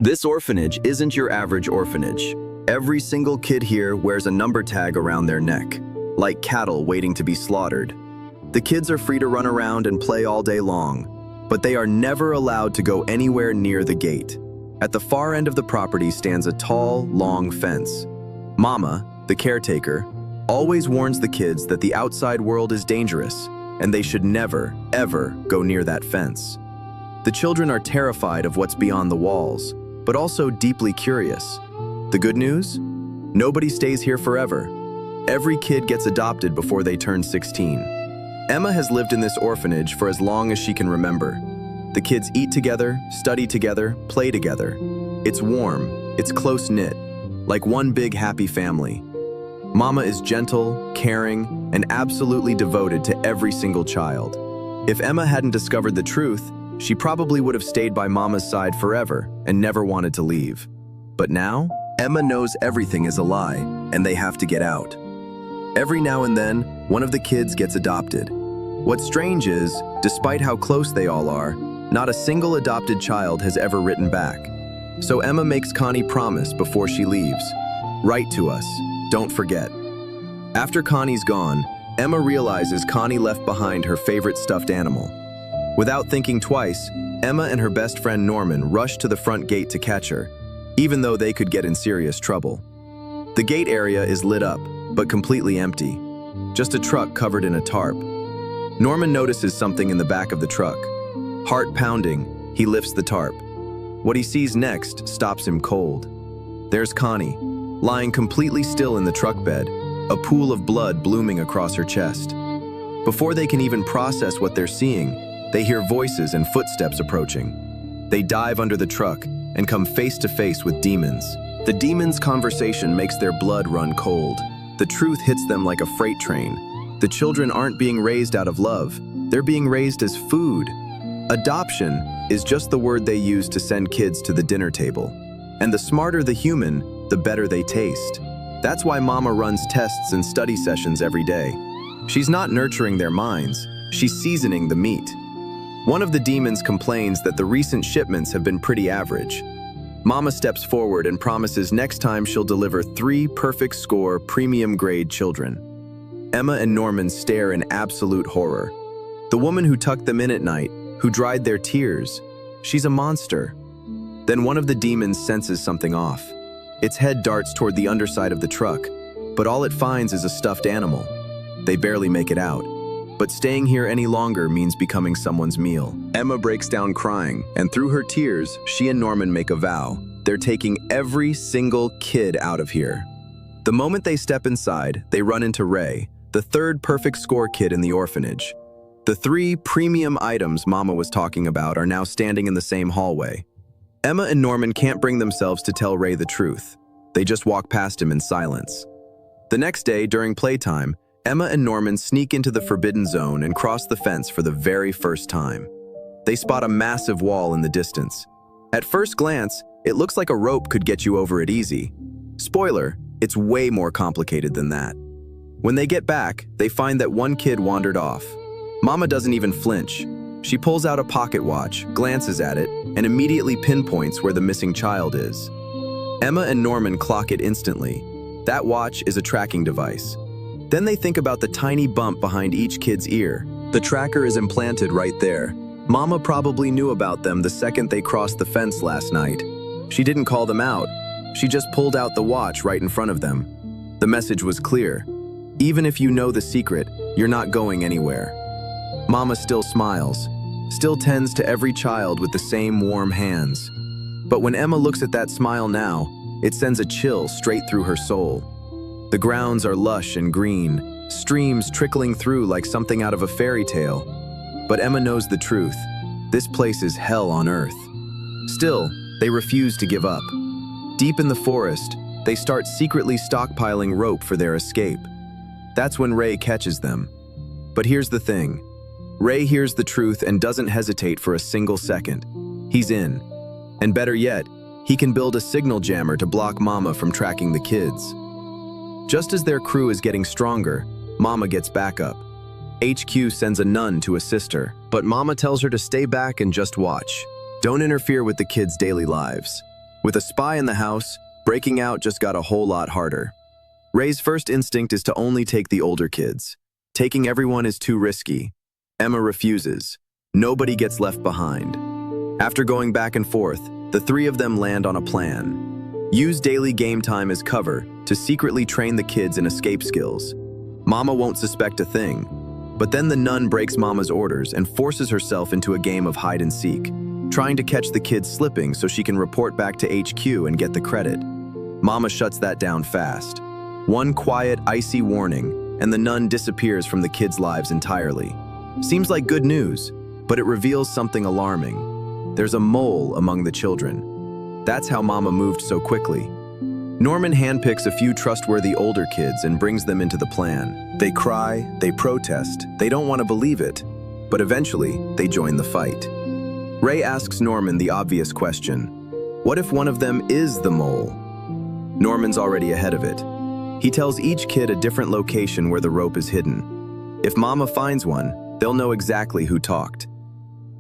This orphanage isn't your average orphanage. Every single kid here wears a number tag around their neck, like cattle waiting to be slaughtered. The kids are free to run around and play all day long, but they are never allowed to go anywhere near the gate. At the far end of the property stands a tall, long fence. Mama, the caretaker, always warns the kids that the outside world is dangerous and they should never, ever go near that fence. The children are terrified of what's beyond the walls, but also deeply curious. The good news? Nobody stays here forever. Every kid gets adopted before they turn 16. Emma has lived in this orphanage for as long as she can remember. The kids eat together, study together, play together. It's warm, it's close-knit, like one big happy family. Mama is gentle, caring, and absolutely devoted to every single child. If Emma hadn't discovered the truth, she probably would have stayed by Mama's side forever and never wanted to leave. But now, Emma knows everything is a lie, and they have to get out. Every now and then, one of the kids gets adopted. What's strange is, despite how close they all are, not a single adopted child has ever written back. So Emma makes Connie promise before she leaves. Write to us, don't forget. After Connie's gone, Emma realizes Connie left behind her favorite stuffed animal. Without thinking twice, Emma and her best friend Norman rush to the front gate to catch her, even though they could get in serious trouble. The gate area is lit up, but completely empty. Just a truck covered in a tarp. Norman notices something in the back of the truck. Heart pounding, he lifts the tarp. What he sees next stops him cold. There's Connie, lying completely still in the truck bed, a pool of blood blooming across her chest. Before they can even process what they're seeing, they hear voices and footsteps approaching. They dive under the truck and come face to face with demons. The demons' conversation makes their blood run cold. The truth hits them like a freight train. The children aren't being raised out of love. They're being raised as food. Adoption is just the word they use to send kids to the dinner table. And the smarter the human, the better they taste. That's why Mama runs tests and study sessions every day. She's not nurturing their minds, she's seasoning the meat. One of the demons complains that the recent shipments have been pretty average. Mama steps forward and promises next time she'll deliver 3 perfect score premium grade children. Emma and Norman stare in absolute horror. The woman who tucked them in at night, who dried their tears, she's a monster. Then one of the demons senses something off. Its head darts toward the underside of the truck, but all it finds is a stuffed animal. They barely make it out. But staying here any longer means becoming someone's meal. Emma breaks down crying, and through her tears, she and Norman make a vow. They're taking every single kid out of here. The moment they step inside, they run into Ray, the 3rd perfect score kid in the orphanage. The 3 premium items Mama was talking about are now standing in the same hallway. Emma and Norman can't bring themselves to tell Ray the truth. They just walk past him in silence. The next day, during playtime, Emma and Norman sneak into the forbidden zone and cross the fence for the very first time. They spot a massive wall in the distance. At first glance, it looks like a rope could get you over it easy. Spoiler, it's way more complicated than that. When they get back, they find that one kid wandered off. Mama doesn't even flinch. She pulls out a pocket watch, glances at it, and immediately pinpoints where the missing child is. Emma and Norman clock it instantly. That watch is a tracking device. Then they think about the tiny bump behind each kid's ear. The tracker is implanted right there. Mama probably knew about them the second they crossed the fence last night. She didn't call them out. She just pulled out the watch right in front of them. The message was clear. Even if you know the secret, you're not going anywhere. Mama still smiles, still tends to every child with the same warm hands. But when Emma looks at that smile now, it sends a chill straight through her soul. The grounds are lush and green, streams trickling through like something out of a fairy tale. But Emma knows the truth. This place is hell on earth. Still, they refuse to give up. Deep in the forest, they start secretly stockpiling rope for their escape. That's when Ray catches them. But here's the thing. Ray hears the truth and doesn't hesitate for a single second. He's in. And better yet, he can build a signal jammer to block Mama from tracking the kids. Just as their crew is getting stronger, Mama gets backup. HQ sends a nun to assist her, but Mama tells her to stay back and just watch. Don't interfere with the kids' daily lives. With a spy in the house, breaking out just got a whole lot harder. Ray's first instinct is to only take the older kids. Taking everyone is too risky. Emma refuses. Nobody gets left behind. After going back and forth, the three of them land on a plan. Use daily game time as cover to secretly train the kids in escape skills. Mama won't suspect a thing. But then the nun breaks Mama's orders and forces herself into a game of hide and seek, trying to catch the kids slipping so she can report back to HQ and get the credit. Mama shuts that down fast. One quiet, icy warning, and the nun disappears from the kids' lives entirely. Seems like good news, but it reveals something alarming. There's a mole among the children. That's how Mama moved so quickly. Norman handpicks a few trustworthy older kids and brings them into the plan. They cry, they protest, they don't want to believe it, but eventually they join the fight. Ray asks Norman the obvious question, what if one of them is the mole? Norman's already ahead of it. He tells each kid a different location where the rope is hidden. If Mama finds one, they'll know exactly who talked.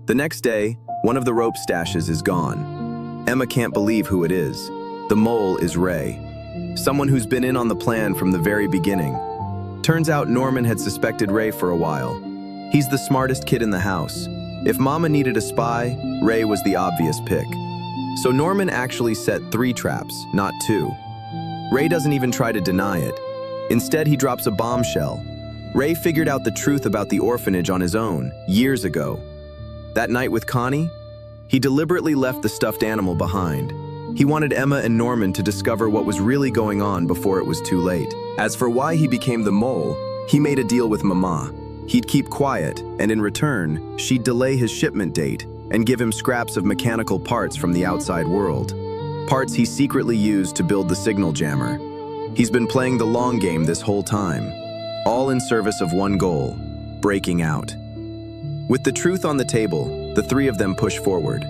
The next day, one of the rope stashes is gone. Emma can't believe who it is. The mole is Ray, someone who's been in on the plan from the very beginning. Turns out Norman had suspected Ray for a while. He's the smartest kid in the house. If Mama needed a spy, Ray was the obvious pick. So Norman actually set 3 traps, not 2. Ray doesn't even try to deny it. Instead, he drops a bombshell. Ray figured out the truth about the orphanage on his own, years ago. That night with Connie, he deliberately left the stuffed animal behind. He wanted Emma and Norman to discover what was really going on before it was too late. As for why he became the mole, he made a deal with Mama. He'd keep quiet, and in return, she'd delay his shipment date and give him scraps of mechanical parts from the outside world. Parts he secretly used to build the signal jammer. He's been playing the long game this whole time, all in service of one goal, breaking out. With the truth on the table, the 3 of them push forward.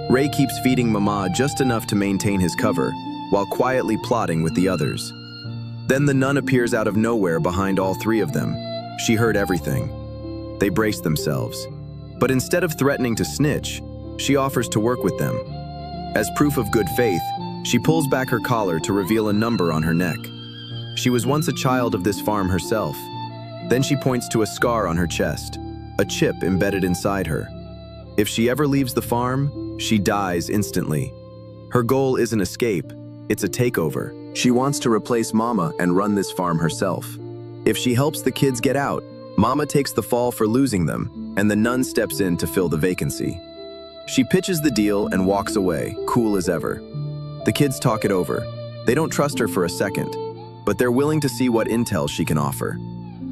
Ray keeps feeding Mama just enough to maintain his cover, while quietly plotting with the others. Then the nun appears out of nowhere behind all 3 of them. She heard everything. They brace themselves. But instead of threatening to snitch, she offers to work with them. As proof of good faith, she pulls back her collar to reveal a number on her neck. She was once a child of this farm herself. Then she points to a scar on her chest, a chip embedded inside her. If she ever leaves the farm, she dies instantly. Her goal isn't escape, it's a takeover. She wants to replace Mama and run this farm herself. If she helps the kids get out, Mama takes the fall for losing them, and the nun steps in to fill the vacancy. She pitches the deal and walks away, cool as ever. The kids talk it over. They don't trust her for a second, but they're willing to see what intel she can offer.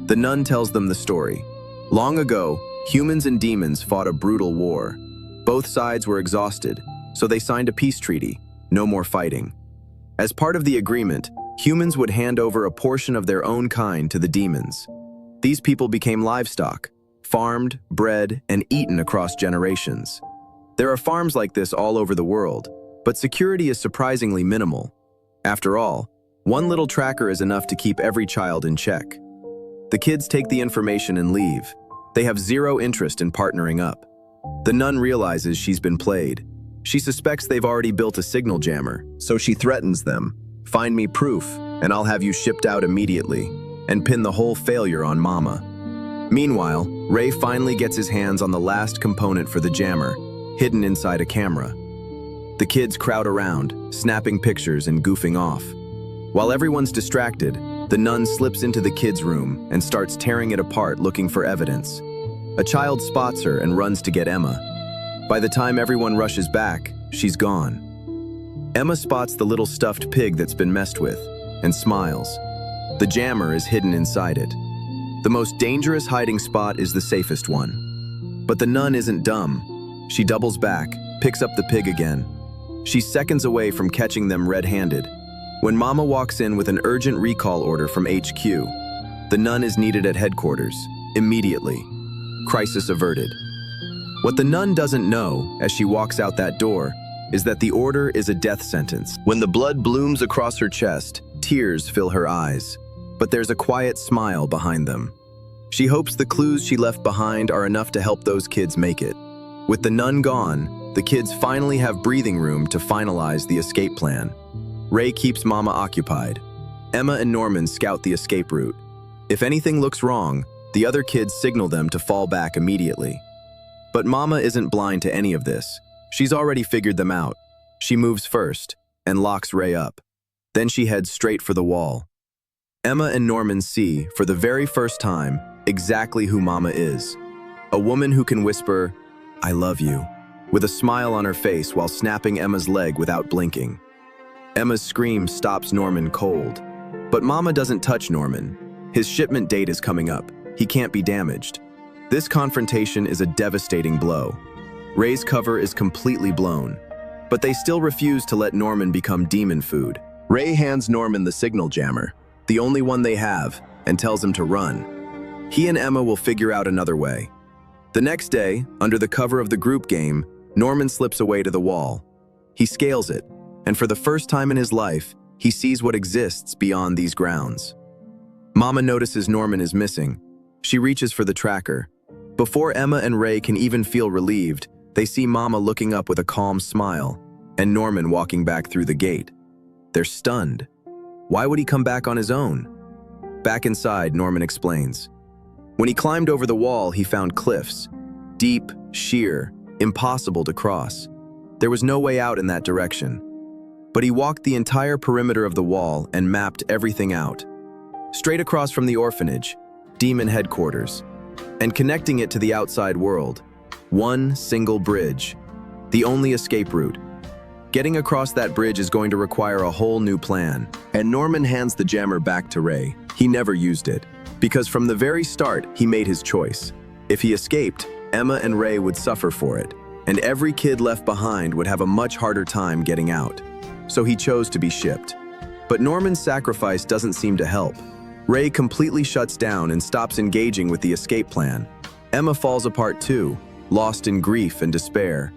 The nun tells them the story. Long ago, humans and demons fought a brutal war. Both sides were exhausted, so they signed a peace treaty, no more fighting. As part of the agreement, humans would hand over a portion of their own kind to the demons. These people became livestock, farmed, bred, and eaten across generations. There are farms like this all over the world, but security is surprisingly minimal. After all, one little tracker is enough to keep every child in check. The kids take the information and leave. They have zero interest in partnering up. The nun realizes she's been played. She suspects they've already built a signal jammer, so she threatens them. Find me proof, and I'll have you shipped out immediately, and pin the whole failure on Mama. Meanwhile, Ray finally gets his hands on the last component for the jammer, hidden inside a camera. The kids crowd around, snapping pictures and goofing off. While everyone's distracted, the nun slips into the kids' room and starts tearing it apart looking for evidence. A child spots her and runs to get Emma. By the time everyone rushes back, she's gone. Emma spots the little stuffed pig that's been messed with and smiles. The jammer is hidden inside it. The most dangerous hiding spot is the safest one. But the nun isn't dumb. She doubles back, picks up the pig again. She's seconds away from catching them red-handed. When Mama walks in with an urgent recall order from HQ, the nun is needed at headquarters, immediately. Crisis averted. What the nun doesn't know, as she walks out that door, is that the order is a death sentence. When the blood blooms across her chest, tears fill her eyes. But there's a quiet smile behind them. She hopes the clues she left behind are enough to help those kids make it. With the nun gone, The kids finally have breathing room to finalize the escape plan. Ray keeps Mama occupied. Emma and Norman scout the escape route. If anything looks wrong, the other kids signal them to fall back immediately. But Mama isn't blind to any of this. She's already figured them out. She moves first and locks Ray up. Then she heads straight for the wall. Emma and Norman see, for the very first time, exactly who Mama is. A woman who can whisper, "I love you," with a smile on her face while snapping Emma's leg without blinking. Emma's scream stops Norman cold. But Mama doesn't touch Norman. His shipment date is coming up. He can't be damaged. This confrontation is a devastating blow. Ray's cover is completely blown. But they still refuse to let Norman become demon food. Ray hands Norman the signal jammer, the only one they have, and tells him to run. He and Emma will figure out another way. The next day, under the cover of the group game, Norman slips away to the wall. He scales it, and for the first time in his life, he sees what exists beyond these grounds. Mama notices Norman is missing. She reaches for the tracker. Before Emma and Ray can even feel relieved, they see Mama looking up with a calm smile, and Norman walking back through the gate. They're stunned. Why would he come back on his own? Back inside, Norman explains. When he climbed over the wall, he found cliffs. Deep, sheer, impossible to cross. There was no way out in that direction. But he walked the entire perimeter of the wall and mapped everything out. Straight across from the orphanage, demon headquarters, and connecting it to the outside world. One single bridge, the only escape route. Getting across that bridge is going to require a whole new plan. And Norman hands the jammer back to Ray. He never used it, because from the very start, he made his choice. If he escaped, Emma and Ray would suffer for it, and every kid left behind would have a much harder time getting out. So he chose to be shipped. But Norman's sacrifice doesn't seem to help. Ray completely shuts down and stops engaging with the escape plan. Emma falls apart too, lost in grief and despair.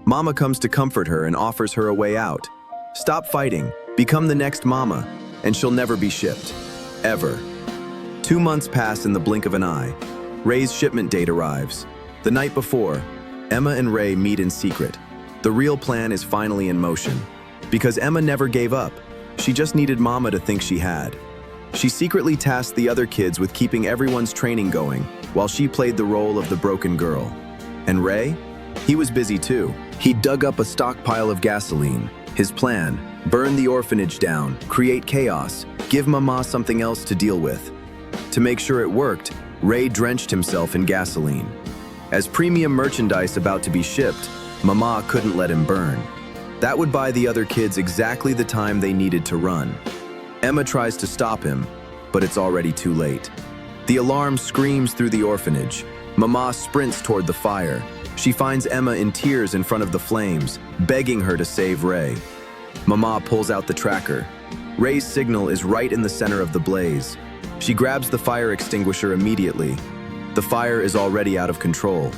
Mama comes to comfort her and offers her a way out. Stop fighting, become the next Mama, and she'll never be shipped. Ever. 2 months pass in the blink of an eye. Ray's shipment date arrives. The night before, Emma and Ray meet in secret. The real plan is finally in motion. Because Emma never gave up, she just needed Mama to think she had. She secretly tasked the other kids with keeping everyone's training going, while she played the role of the broken girl. And Ray? He was busy too. He dug up a stockpile of gasoline. His plan: burn the orphanage down, create chaos, give Mama something else to deal with. To make sure it worked, Ray drenched himself in gasoline. As premium merchandise about to be shipped, Mama couldn't let him burn. That would buy the other kids exactly the time they needed to run. Emma tries to stop him, but it's already too late. The alarm screams through the orphanage. Mama sprints toward the fire. She finds Emma in tears in front of the flames, begging her to save Ray. Mama pulls out the tracker. Ray's signal is right in the center of the blaze. She grabs the fire extinguisher immediately. The fire is already out of control.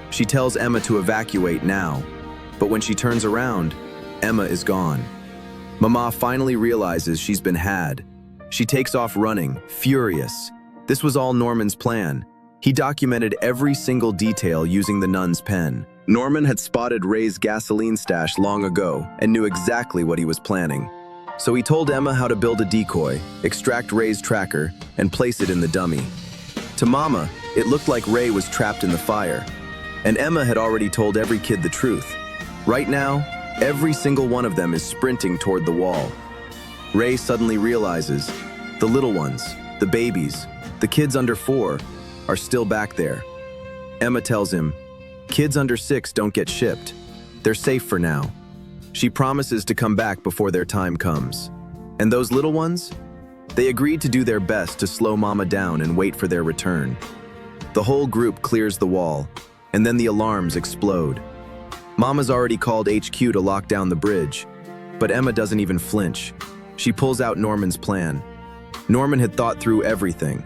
She tells Emma to evacuate now, but when she turns around, Emma is gone. Mama finally realizes she's been had. She takes off running, furious. This was all Norman's plan. He documented every single detail using the nun's pen. Norman had spotted Ray's gasoline stash long ago and knew exactly what he was planning. So he told Emma how to build a decoy, extract Ray's tracker, and place it in the dummy. To Mama, it looked like Ray was trapped in the fire. And Emma had already told every kid the truth. Right now, every single one of them is sprinting toward the wall. Ray suddenly realizes the little ones, the babies, the kids under 4, are still back there. Emma tells him, kids under 6 don't get shipped. They're safe for now. She promises to come back before their time comes. And those little ones? They agreed to do their best to slow Mama down and wait for their return. The whole group clears the wall, and then the alarms explode. Mama's already called HQ to lock down the bridge, but Emma doesn't even flinch. She pulls out Norman's plan. Norman had thought through everything.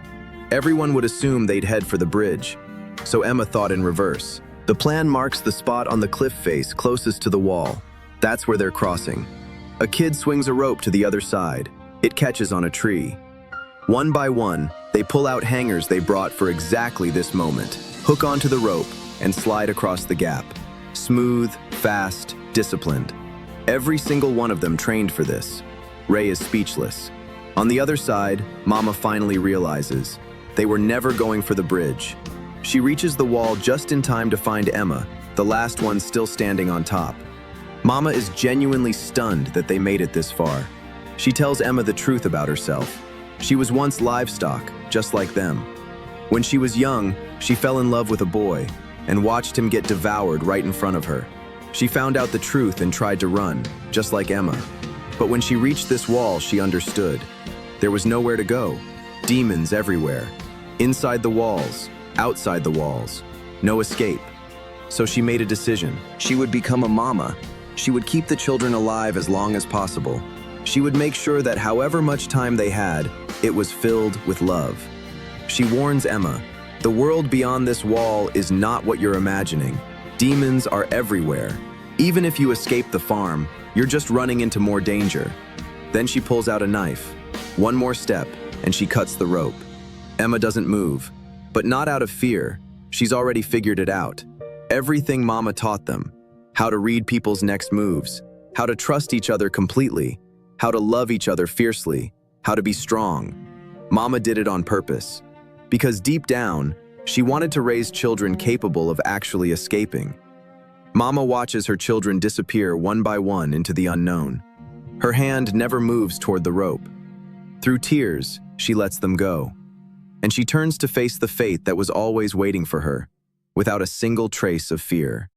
Everyone would assume they'd head for the bridge, so Emma thought in reverse. The plan marks the spot on the cliff face closest to the wall. That's where they're crossing. A kid swings a rope to the other side. It catches on a tree. One by one, they pull out hangers they brought for exactly this moment, hook onto the rope, and slide across the gap. Smooth, fast, disciplined. Every single one of them trained for this. Ray is speechless. On the other side, Mama finally realizes they were never going for the bridge. She reaches the wall just in time to find Emma, the last one still standing on top. Mama is genuinely stunned that they made it this far. She tells Emma the truth about herself. She was once livestock, just like them. When she was young, she fell in love with a boy and watched him get devoured right in front of her. She found out the truth and tried to run, just like Emma. But when she reached this wall, she understood. There was nowhere to go. Demons everywhere. Inside the walls, outside the walls. No escape. So she made a decision. She would become a mama. She would keep the children alive as long as possible. She would make sure that however much time they had, it was filled with love. She warns Emma, the world beyond this wall is not what you're imagining. Demons are everywhere. Even if you escape the farm, you're just running into more danger. Then she pulls out a knife. One more step, and she cuts the rope. Emma doesn't move, but not out of fear. She's already figured it out. Everything Mama taught them. How to read people's next moves. How to trust each other completely. How to love each other fiercely. How to be strong. Mama did it on purpose. Because deep down, she wanted to raise children capable of actually escaping. Mama watches her children disappear one by one into the unknown. Her hand never moves toward the rope. Through tears, she lets them go. And she turns to face the fate that was always waiting for her, without a single trace of fear.